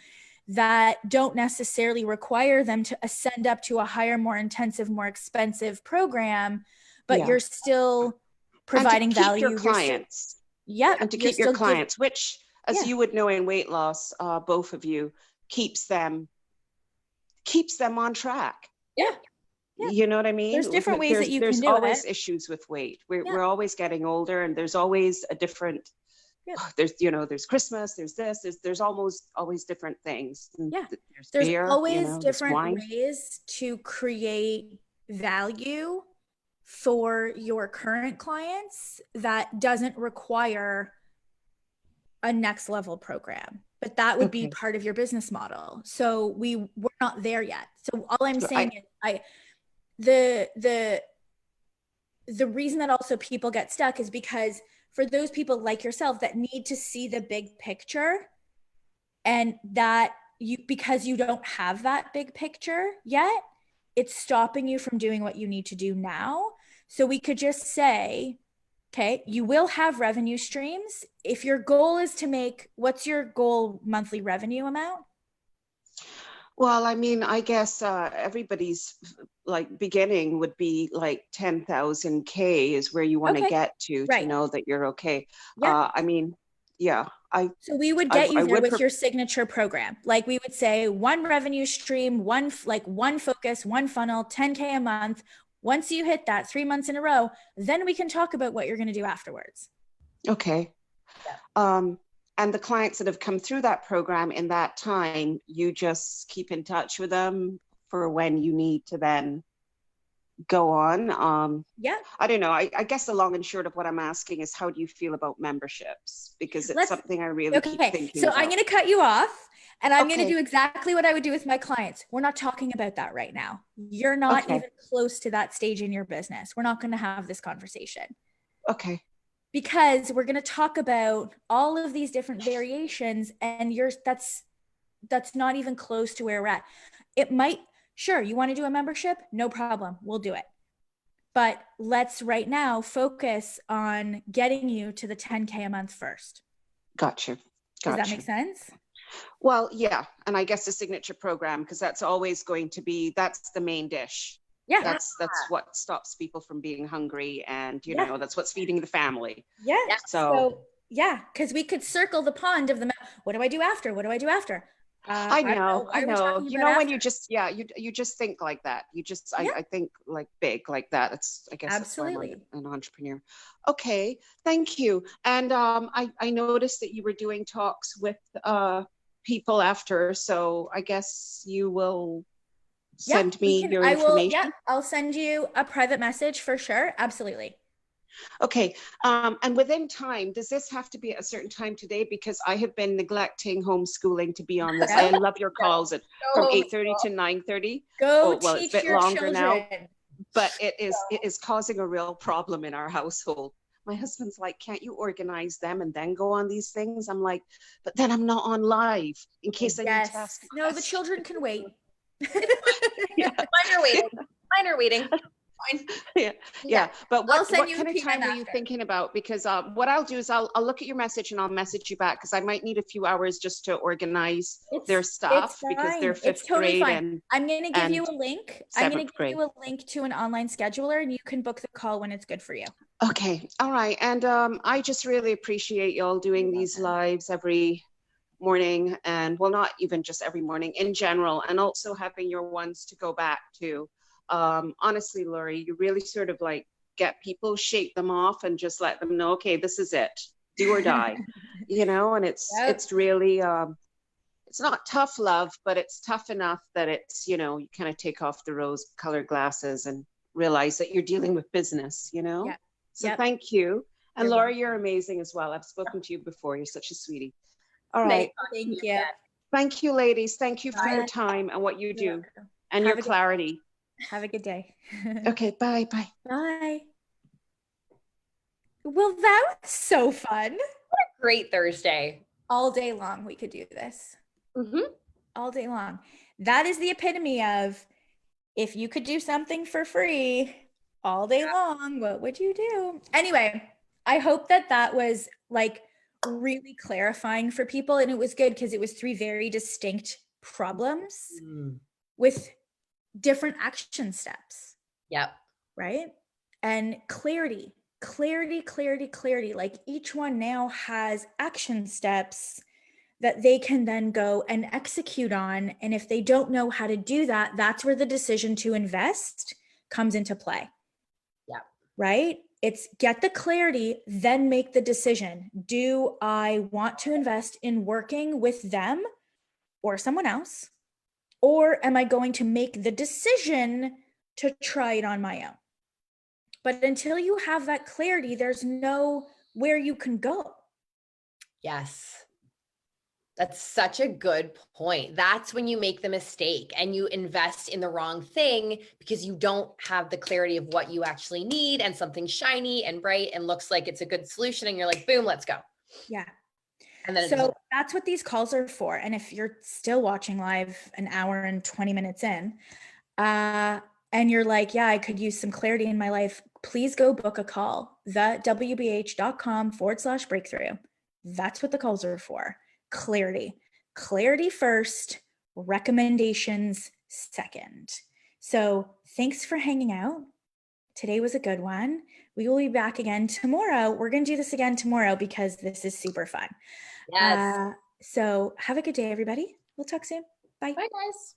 that don't necessarily require them to ascend up to a higher, more intensive, more expensive program, but you're still providing value. Your clients. And to keep your clients, which, as you would know, in weight loss, both of you, keeps them on track. Yeah. You know what I mean? There's different ways that you there's can do always it. issues with weight. We're Yeah. we're always getting older, and there's always a different. Yep. There's Christmas. There's this. There's almost always different things. And Yeah. There's There's beer. always There's different wine. ways to create value for your current clients that doesn't require a next level program, but that would be Okay. part of your business model. So we're not there yet. So all I'm saying is the reason that also people get stuck is because for those people like yourself that need to see the big picture, and that because you don't have that big picture yet, it's stopping you from doing what you need to do now. So we could just say, okay, you will have revenue streams. If your goal is to make, what's your goal monthly revenue amount? Well, I mean, I guess everybody's like beginning would be like 10,000 K is where you want to Okay. get to Right. know that you're okay. Yeah. I mean, yeah, So we would get you I there would with your signature program. Like we would say one revenue stream, one focus, one funnel, 10K a month. Once you hit that 3 months in a row, then we can talk about what you're going to do afterwards. Okay. And the clients that have come through that program in that time, you just keep in touch with them for when you need to then go on. Yeah. I don't know. I guess the long and short of what I'm asking is, how do you feel about memberships? Because it's something I really keep thinking so about. I'm going to cut you off, and I'm going to Okay. do exactly what I would do with my clients. We're not talking about that right now. You're not Okay. even close to that stage in your business. We're not going to have this conversation. Okay. Because we're going to talk about all of these different variations, and that's not even close to where we're at. It might, sure, you want to do a membership? No problem. We'll do it. But let's right now focus on getting you to the 10K a month first. Gotcha. Does that make sense? Well, yeah. And I guess the signature program, because that's always going to be, that's the main dish. Yeah. That's what stops people from being hungry, and Yeah. that's what's feeding the family. Yeah. So yeah, because we could circle the pond of what do I do after? What do I do after? I know. When you just, you just think like that. You just, Yeah. I think like big like that. It's, I guess Absolutely. that's why I'm an entrepreneur. Okay. Thank you. And I noticed that you were doing talks with people after. So I guess you will send me your information. I'll send you a private message for sure. Absolutely. Okay. And within time, does this have to be at a certain time today? Because I have been neglecting homeschooling to be on this. I love your calls from 8:30 to 9:30. Go well, teach it's a bit your longer children. now, but it is causing a real problem in our household. My husband's like, can't you organize them and then go on these things? I'm like, but then I'm not on live in case I need to ask. No, the children can wait. Yeah. Mine are waiting. Fine. Yeah. But what send you kind a of time PM were you after. thinking about? Because what I'll do is I'll look at your message and I'll message you back, because I might need a few hours just to organize their stuff, because they're fifth grade and I'm going to give you a link. I'm going to seventh give you a link to an online scheduler, and you can book the call when it's good for you. Okay. All right. And I just really appreciate y'all doing these lives every morning, and well, not even just every morning, in general, and also having your ones to go back to. Honestly, Lori, you really sort of like get people, shape them off, and just let them know, okay, this is it, do or die, and it's really, it's not tough love, but it's tough enough that it's, you kind of take off the rose colored glasses and realize that you're dealing with business, Yeah. So Thank you. And You're Laura, welcome. you're amazing as well. I've spoken to you before. You're such a sweetie. All right. Thank you. Thank you, ladies. Thank you for your time and what you do and your clarity. Have a good day. Okay, bye. Bye. Well, that was so fun. Great Thursday. All day long, we could do this. Mm-hmm. All day long. That is the epitome of, if you could do something for free all day long, what would you do? Anyway, I hope that was like really clarifying for people. And it was good because it was 3 very distinct problems with different action steps. Yep. Right? And clarity. Like each one now has action steps that they can then go and execute on. And if they don't know how to do that, that's where the decision to invest comes into play. Yeah. Right? It's get the clarity, then make the decision. Do I want to invest in working with them or someone else? Or am I going to make the decision to try it on my own? But until you have that clarity, there's no where you can go. Yes. That's such a good point. That's when you make the mistake and you invest in the wrong thing because you don't have the clarity of what you actually need, and something shiny and bright and looks like it's a good solution. And you're like, boom, let's go. Yeah. And then So that's what these calls are for. And if you're still watching live an hour and 20 minutes in, and you're like, yeah, I could use some clarity in my life, please go book a call, thewbh.com/breakthrough. That's what the calls are for. Clarity first, recommendations second. So thanks for hanging out. Today was a good one. We will be back again tomorrow. We're going to do this again tomorrow because this is super fun. yes. So have a good day, everybody. We'll talk soon. Bye. Bye, guys.